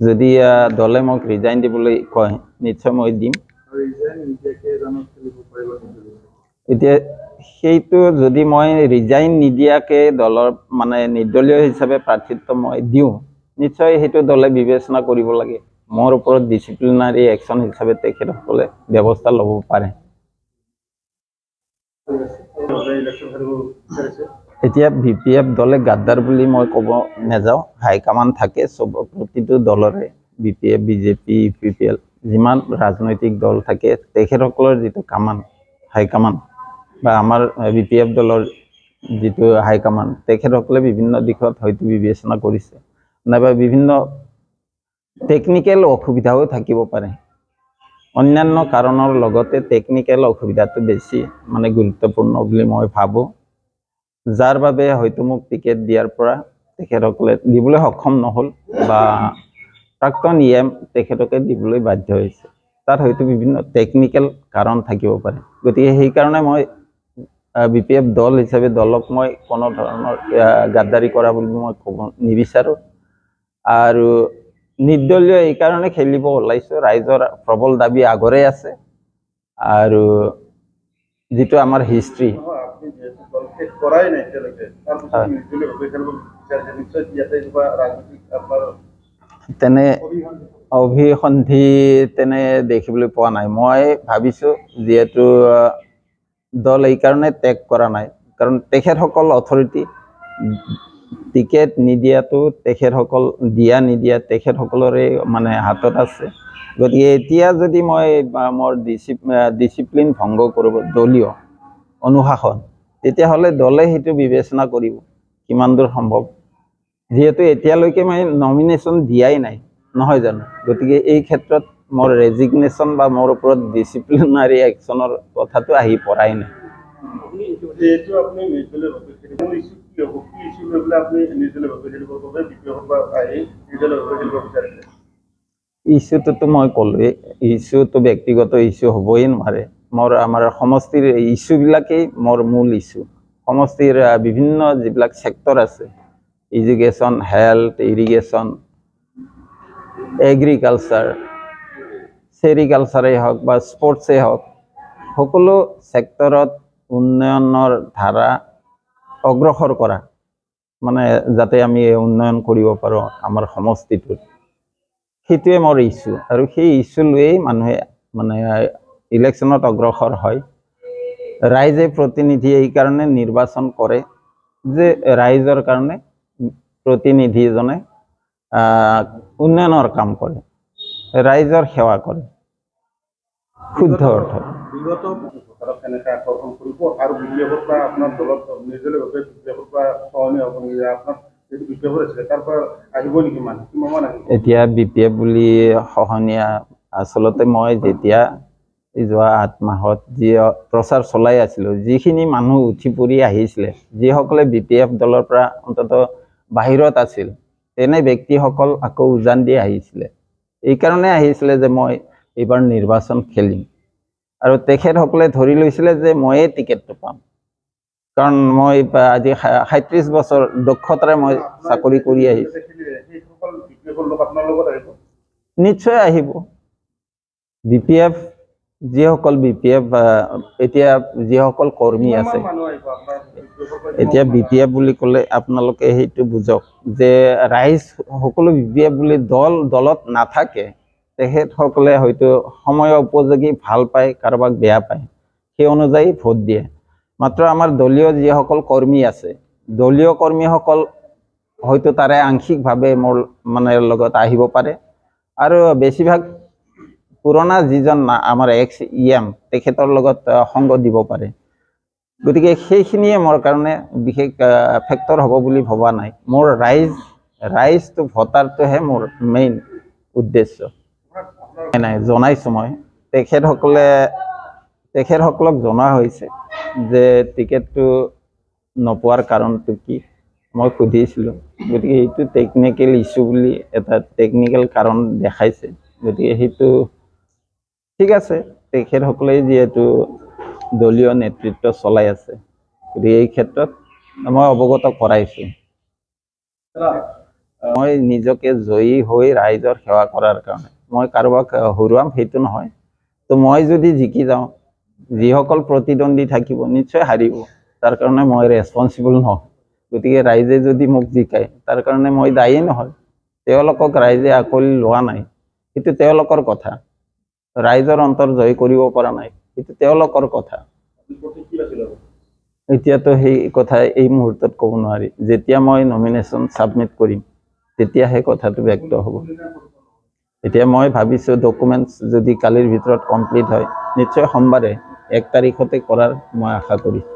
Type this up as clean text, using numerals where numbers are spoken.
যদি দলে মোক ৰিজাইন দিবলৈ কয় নিশ্চয় মই দিম। এতিয়া সেইটো যদি মই ৰিজাইন নিদিয়াকে দলৰ মানে নিৰ্দলীয় হিচাপে প্ৰাৰ্থিত্ব মই দিওঁ নিশ্চয় সেইটো দলে বিবেচনা কৰিব লাগে। মোৰ ওপৰত ডিচিপ্লিনাৰী একশ্যন হিচাপে তেখেতসকলে ব্যৱস্থা ল'ব পাৰে। এতিয়া BPF দলে গাদ্দাৰ বুলি মই ক'ব নাযাওঁ। হাইকমাণ্ড থাকে চব প্ৰতিটো দলৰে BPF BJP UPPL যিমান ৰাজনৈতিক দল থাকে তেখেতসকলৰ যিটো হাইকমাণ্ড বা আমাৰ BPF দলৰ যিটো হাইকমাণ্ড তেখেতসকলে বিভিন্ন দিশত হয়তো বিবেচনা কৰিছে নাইবা বিভিন্ন টেকনিকেল অসুবিধাও থাকিব পাৰে। অন্যান্য কাৰণৰ লগতে টেকনিকেল অসুবিধাটো বেছি মানে গুৰুত্বপূৰ্ণ বুলি মই ভাবোঁ, যাৰ বাবে হয়তো মোক টিকেট দিয়াৰ পৰা তেখেতসকলে দিবলৈ সক্ষম নহ'ল বা প্ৰাক্তন EM তেখেতকে দিবলৈ বাধ্য হৈছে। তাত হয়তো বিভিন্ন টেকনিকেল কাৰণ থাকিব পাৰে। গতিকে সেইকাৰণে মই BPF দল হিচাপে দলক মই কোনো ধৰণৰ গাদ্দাৰি কৰা বুলি মই ক'ব নিবিচাৰোঁ। আৰু নিৰ্দলীয় এইকাৰণে খেলিব ওলাইছোঁ, ৰাইজৰ প্ৰবল দাবী আগৰে আছে আৰু যিটো আমাৰ হিষ্ট্ৰী তেনে অভিসন্ধি তেনে দেখিবলৈ পোৱা নাই। মই ভাবিছোঁ যিহেতু দল এইকাৰণে ত্যাগ কৰা নাই কাৰণ তেখেতসকল অথৰিটি টিকেট নিদিয়াটো তেখেতসকল দিয়া নিদিয়া তেখেতসকলৰে মানে হাতত আছে। গতিকে এতিয়া যদি মই মোৰ ডিচিপ্লিন ভংগ কৰিব দলীয় অনুশাসন তেতিয়াহ'লে দলে সেইটো বিবেচনা কৰিব কিমান দূৰ সম্ভৱ, যিহেতু এতিয়ালৈকে মই নমিনেশ্যন দিয়াই নাই নহয় জানো। গতিকে এই ক্ষেত্ৰত মোৰ ৰেজিগনেশ্যন বা মোৰ ওপৰত ডিচিপ্লিনাৰী একশ্যনৰ কথাটো আহি পৰাই নাই। ইছ্যুটোতো মই ক'লোৱে, ইছ্যুটো ব্যক্তিগত ইছ্যু হ'বই নোৱাৰে। আমাৰ সমষ্টিৰ ইছ্যুবিলাকেই মোৰ মূল ইছ্যু। সমষ্টিৰ বিভিন্ন যিবিলাক ছেক্টৰ আছে এডুকেশ্যন, হেল্থ, ইৰিগেশ্যন, এগ্ৰিকালচাৰ, চেৰিকালচাৰেই হওক বা স্পৰ্টছেই হওক সকলো ছেক্টৰত উন্নয়নৰ ধাৰা অগ্ৰসৰ কৰা মানে যাতে আমি উন্নয়ন কৰিব পাৰোঁ আমাৰ সমষ্টিটোত, সেইটোৱে মোৰ ইছ্যু। আৰু সেই ইছ্যু লৈয়েই মানুহে মানে ইলেকশ্যনত অগ্ৰসৰ হয়। ৰাইজে প্ৰতিনিধি এইকাৰণে নিৰ্বাচন কৰে যে ৰাইজৰ কাৰণে প্ৰতিনিধিজনে উন্নয়নৰ কাম কৰে, ৰাইজৰ সেৱা কৰে শুদ্ধ অৰ্থত। এতিয়া BPF বুলি সহনীয়া আচলতে মই যেতিয়া যোৱা 8 মাহত যি প্ৰচাৰ চলাই আছিলোঁ, যিখিনি মানুহ উঠি পৰি আহিছিলে, যিসকলে BPF দলৰ পৰা অন্ততঃ বাহিৰত আছিল তেনে ব্যক্তিসকল আকৌ উজান দি আহিছিলে। এইকাৰণে আহিছিলে যে মই এইবাৰ নিৰ্বাচন খেলিম আৰু তেখেতসকলে ধৰি লৈছিলে যে ময়ে টিকেটটো পাম, কাৰণ মই আজি 37 বছৰ দক্ষতাৰে মই চাকৰি কৰি আহিছোঁ। নিশ্চয় আহিব। BPF যিসকল BPF এতিয়া যিসকল কৰ্মী আছে, এতিয়া BPF বুলি ক'লে আপোনালোকে সেইটো বুজক যে ৰাইজ সকলো BPF বুলি দলত নাথাকে। তেখেতসকলে হয়তো সময় উপযোগী ভাল পায়, কাৰোবাক বেয়া পায়, সেই অনুযায়ী ভোট দিয়ে। মাত্ৰ আমাৰ দলীয় যিসকল কৰ্মী আছে, দলীয় কৰ্মীসকল হয়তো তাৰে আংশিকভাৱে মোৰ মানে লগত আহিব পাৰে আৰু বেছিভাগ পুৰণা যিজন আমাৰ ex-EM তেখেতৰ লগত সংগ দিব পাৰে। গতিকে সেইখিনিয়ে মোৰ কাৰণে বিশেষ ফেক্টৰ হ'ব বুলি ভবা নাই। মোৰ ৰাইজটো ভোটাৰটোহে মোৰ মেইন উদ্দেশ্য। নাই জনাইছোঁ মই তেখেতসকলক জনোৱা হৈছে যে টিকেটটো নোপোৱাৰ কাৰণটো কি মই সুধিছিলোঁ। গতিকে এইটো টেকনিকেল ইছ্যু বুলি এটা টেকনিকেল কাৰণ দেখাইছে। গতিকে সেইটো ঠিক আছে, তেখেতসকলে যিহেতু দলীয় নেতৃত্ব চলাই আছে, গতিকে এই ক্ষেত্ৰত মই অৱগত কৰাইছোঁ। মই নিজকে জয়ী হৈ ৰাইজৰ সেৱা কৰাৰ কাৰণে মই কাৰোবাক হৰুৱাম সেইটো নহয়। তো মই যদি জিকি যাওঁ, যিসকল প্ৰতিদ্বন্দ্বী থাকিব নিশ্চয় হাৰিব, তাৰ কাৰণে মই ৰেছপনচিবল নহয়। গতিকে ৰাইজে যদি মোক জিকায় তাৰ কাৰণে মই দায়ী নহয়। তেওঁলোকক ৰাইজে আকোৱালি লোৱা নাই, সেইটো তেওঁলোকৰ কথা। ৰাইজৰ অন্তৰ জয় কৰিব পৰা নাই, সেইটো তেওঁলোকৰ কথা। এতিয়াতো সেই কথা এই মুহূৰ্তত ক'ব নোৱাৰি। যেতিয়া মই নমিনেশ্যন ছাবমিট কৰিম তেতিয়াহে কথাটো ব্যক্ত হ'ব। এতিয়া মই ভাবিছোঁ ডকুমেণ্টছ যদি কালিৰ ভিতৰত কমপ্লিট হয়, নিশ্চয় সোমবাৰে 1 তাৰিখতে কৰাৰ মই আশা কৰিছোঁ।